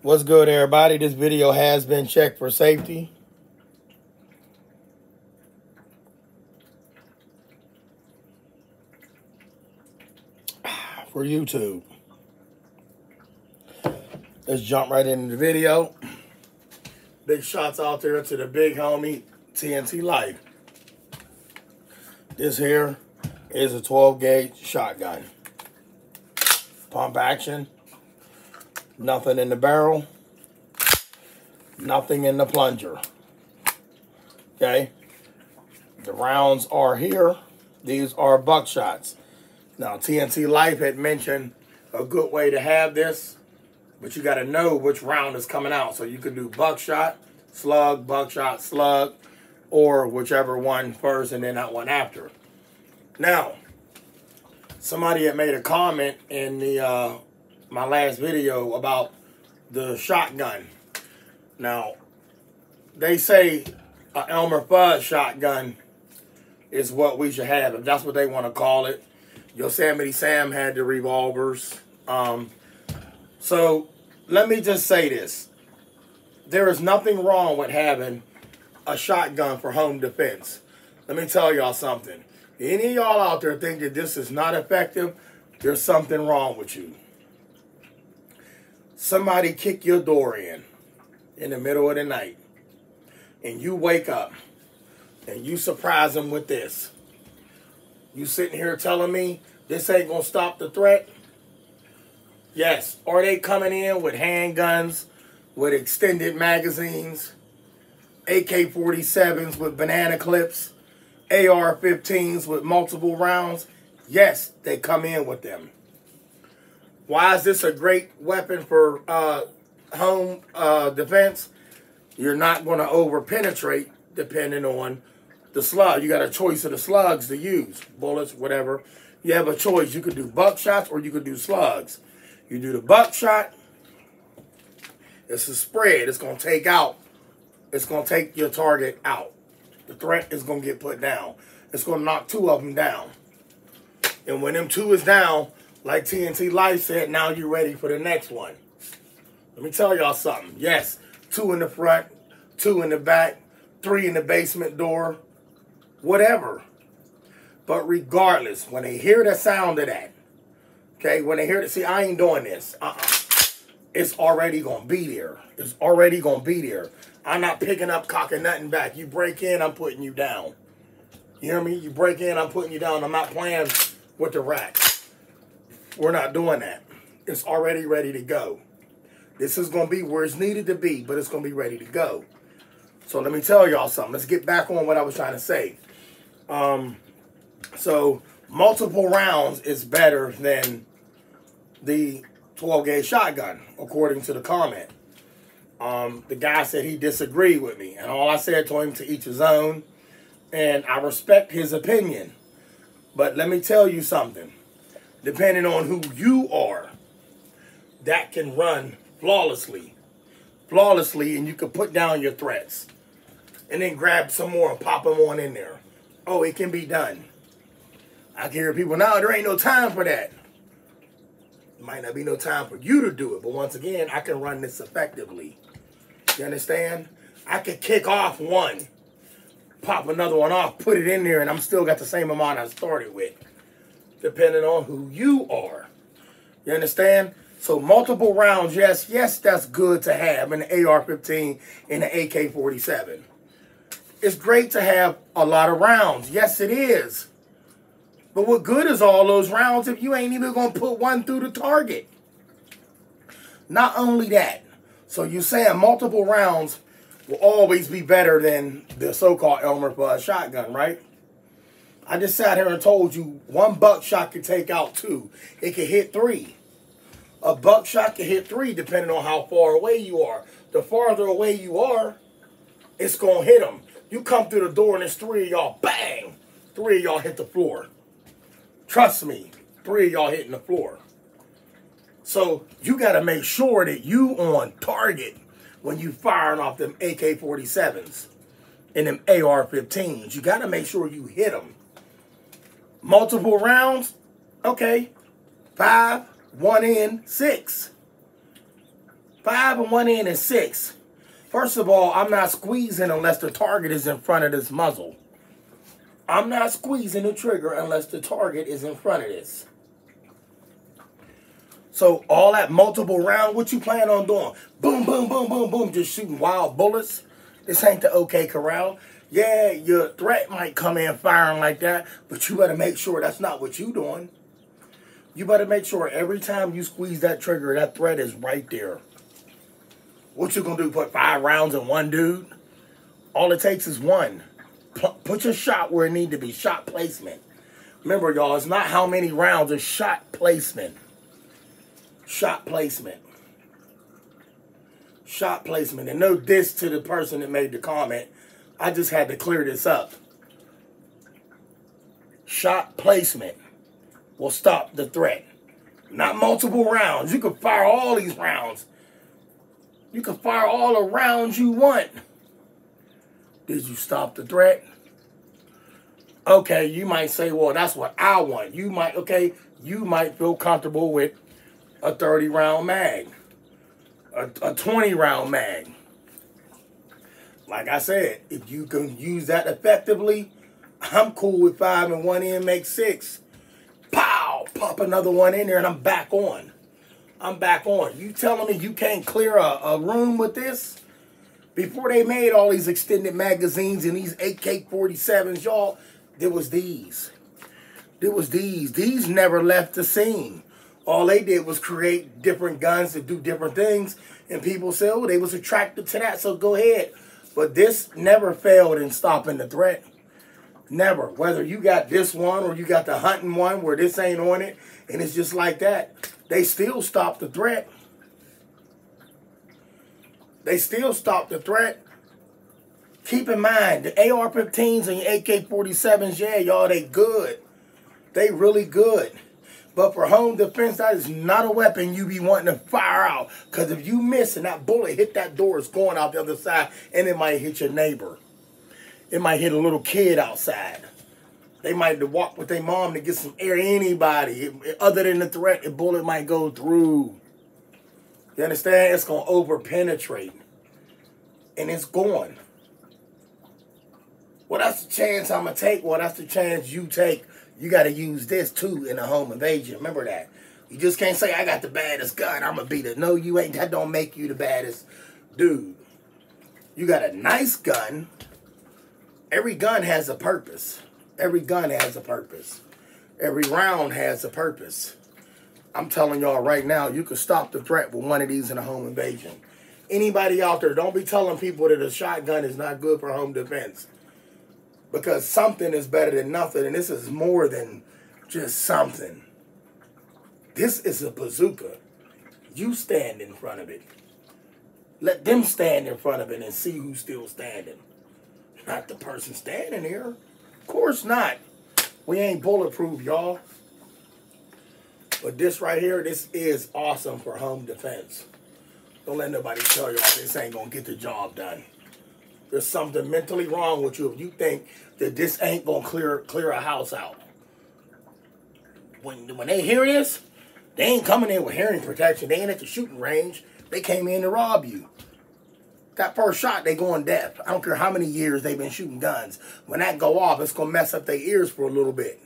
What's good, everybody? This video has been checked for safety. For YouTube. Let's jump right into the video. Big shots out there to the big homie TNT Life. This here is a 12 gauge shotgun. Pump action. Nothing in the barrel. Nothing in the plunger. Okay. The rounds are here. These are buckshots. Now, TNT Life had mentioned a good way to have this, but you got to know which round is coming out. So you can do buckshot, slug, or whichever one first and then that one after. Now, somebody had made a comment in the my last video about the shotgun. Now, they say an Elmer Fudd shotgun is what we should have, if that's what they want to call it. Yosemite Sam had the revolvers. So let me just say this. There is nothing wrong with having a shotgun for home defense. Let me tell y'all something. Any of y'all out there think that this is not effective, there's something wrong with you. Somebody kick your door in the middle of the night, and you wake up, and you surprise them with this. You sitting here telling me this ain't going to stop the threat? Yes. Are they coming in with handguns, with extended magazines, AK-47s with banana clips, AR-15s with multiple rounds? Yes, they come in with them. Why is this a great weapon for home defense? You're not going to over-penetrate depending on the slug. You got a choice of the slugs to use. Bullets, whatever. You have a choice. You could do buckshots or you could do slugs. You do the buckshot, it's a spread. It's going to take out. It's going to take your target out. The threat is going to get put down. It's going to knock two of them down. And when them two is down, like TNT Life said, now you're ready for the next one. Let me tell y'all something. Yes, 2 in the front, 2 in the back, 3 in the basement door, whatever. But regardless, when they hear the sound of that, okay, when they hear it, see, I ain't doing this. It's already going to be there. It's already going to be there. I'm not picking up, cocking nothing back. You break in, I'm putting you down. You hear me? You break in, I'm putting you down. I'm not playing with the rack. We're not doing that. It's already ready to go. This is going to be where it's needed to be, but it's going to be ready to go. So let me tell y'all something. Let's get back on what I was trying to say. So multiple rounds is better than the 12 gauge shotgun, according to the comment. The guy said he disagreed with me, and all I said to him, to each his own, and I respect his opinion. But let me tell you something. Depending on who you are, that can run flawlessly, and you can put down your threats, and then grab some more and pop them on in there. Oh, it can be done. I can hear people now, there ain't no time for that. There might not be no time for you to do it, but once again, I can run this effectively. You understand? I could kick off one, pop another one off, put it in there, and I'm still got the same amount I started with, depending on who you are. You understand? So multiple rounds, yes, that's good to have in the AR-15 and the AK-47. It's great to have a lot of rounds. Yes, it is. But what good is all those rounds if you ain't even going to put one through the target? Not only that, so you're saying multiple rounds will always be better than the so-called Elmer Fudd shotgun, right? I just sat here and told you one buckshot can take out 2. It can hit 3. A buckshot can hit 3 depending on how far away you are. The farther away you are, it's going to hit them. You come through the door and there's 3 of y'all, bang! 3 of y'all hit the floor. Trust me, 3 of y'all hitting the floor. So you got to make sure that you on target when you firing off them AK-47s and them AR-15s. You got to make sure you hit them. Multiple rounds, okay, 5, 1 in, 6. 5 and 1 end is 6. First of all, I'm not squeezing unless the target is in front of this muzzle. I'm not squeezing the trigger unless the target is in front of this. So all that multiple round, what you plan on doing? Boom, boom, boom, boom, boom, just shooting wild bullets. This ain't the OK Corral. Yeah, your threat might come in firing like that, but you better make sure that's not what you doing. You better make sure every time you squeeze that trigger, that threat is right there. What you gonna do, put 5 rounds in one dude? All it takes is one. Put your shot where it need to be, shot placement. Remember, y'all, it's not how many rounds, it's shot placement. Shot placement. Shot placement. And no diss to the person that made the comment. I just had to clear this up. Shot placement will stop the threat. Not multiple rounds. You can fire all these rounds. You can fire all the rounds you want. Did you stop the threat? Okay, you might say, well, that's what I want. You might, okay, you might feel comfortable with a 30-round mag, a 20-round mag. Like I said, if you can use that effectively, I'm cool with 5 and 1 end makes 6. Pow! Pop another one in there and I'm back on. I'm back on. You telling me you can't clear a room with this? Before they made all these extended magazines and these AK-47s, y'all, there was these. There was these. These never left the scene. All they did was create different guns to do different things. And people said, oh, they was attracted to that, so go ahead. But this never failed in stopping the threat. Never. Whether you got this one or you got the hunting one where this ain't on it, and it's just like that, they still stop the threat. They still stop the threat. Keep in mind, the AR-15s and AK-47s, yeah, y'all, they good. They really good. But for home defense, that is not a weapon you be wanting to fire out. Because if you miss and that bullet hit that door, it's going out the other side, and it might hit your neighbor. It might hit a little kid outside. They might walk with their mom to get some air. Anybody. Other than the threat, the bullet might go through. You understand? It's going to over-penetrate. And it's going. Well, that's the chance I'm going to take. Well, that's the chance you take. You got to use this, too, in a home invasion. Remember that. You just can't say, I got the baddest gun. I'm going to beat it. No, you ain't. That don't make you the baddest dude. You got a nice gun. Every gun has a purpose. Every gun has a purpose. Every round has a purpose. I'm telling y'all right now, you can stop the threat with one of these in a home invasion. Anybody out there, don't be telling people that a shotgun is not good for home defense. Because something is better than nothing, and this is more than just something. This is a bazooka. You stand in front of it. Let them stand in front of it and see who's still standing. Not the person standing here. Of course not. We ain't bulletproof, y'all. But this right here, this is awesome for home defense. Don't let nobody tell y'all this ain't going to get the job done. There's something mentally wrong with you if you think that this ain't going to clear a house out. When they hear this, they ain't coming in with hearing protection. They ain't at the shooting range. They came in to rob you. That first shot, they going deaf. I don't care how many years they've been shooting guns. When that go off, it's going to mess up their ears for a little bit.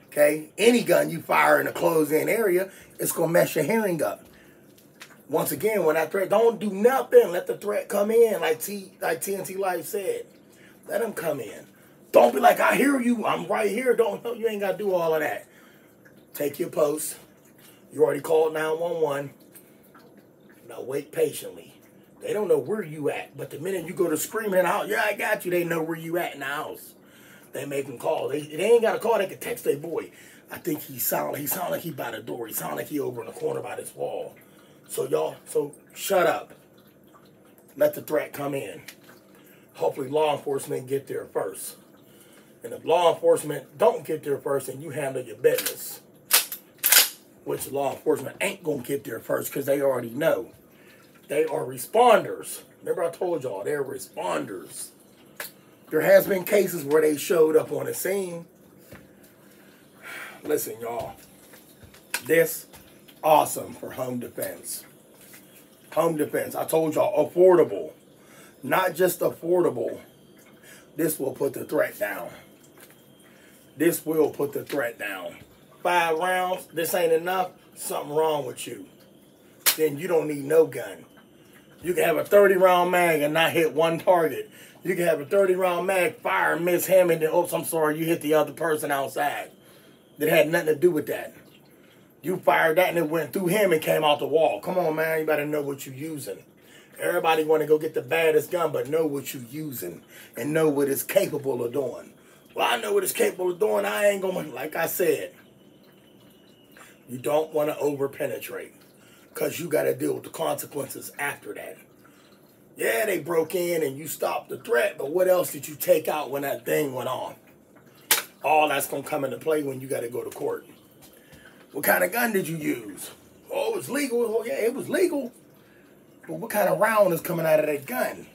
Okay? Any gun you fire in a closed-in area, it's going to mess your hearing up. Once again, when that threat, don't do nothing. Let the threat come in, like TNT Life said. Let them come in. Don't be like, I hear you. I'm right here. You ain't got to do all of that. Take your post. You already called 911. Now wait patiently. They don't know where you at. But the minute you go to screaming out, yeah, I got you, they know where you at in the house. They make them call. They ain't got to call. They can text their boy. I think he sound like he by the door. He sound like he over in the corner by this wall. So shut up. Let the threat come in. Hopefully law enforcement get there first. And if law enforcement don't get there first, then you handle your business. Which law enforcement ain't going to get there first because they already know. They are responders. Remember I told y'all, they're responders. There has been cases where they showed up on the scene. Listen, y'all. This awesome for home defense. Home defense. I told y'all, affordable. Not just affordable. This will put the threat down. This will put the threat down. 5 rounds, this ain't enough, something wrong with you. Then you don't need no gun. You can have a 30-round mag and not hit one target. You can have a 30-round mag, fire, and miss him, and then, oops, I'm sorry, you hit the other person outside. That had nothing to do with that. You fired that and it went through him and came out the wall. Come on, man, you better know what you're using. Everybody want to go get the baddest gun, but know what you're using and know what it's capable of doing. Well, I know what it's capable of doing. I ain't going to, like I said, you don't want to over-penetrate because you got to deal with the consequences after that. Yeah, they broke in and you stopped the threat, but what else did you take out when that thing went on? All that's going to come into play when you got to go to court. What kind of gun did you use? Oh, it was legal. Oh, yeah, it was legal. But what kind of round is coming out of that gun?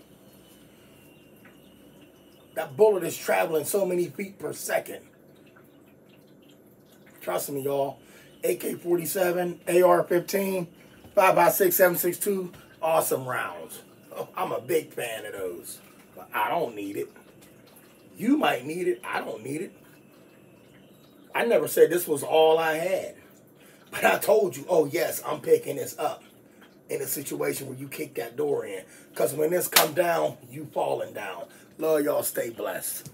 That bullet is traveling so many feet per second. Trust me, y'all. AK-47, AR-15, 5.56, 7.62, awesome rounds. Oh, I'm a big fan of those. But I don't need it. You might need it. I don't need it. I never said this was all I had. But I told you, oh yes, I'm picking this up in a situation where you kick that door in. Because when this come down, you falling down. Love y'all, stay blessed.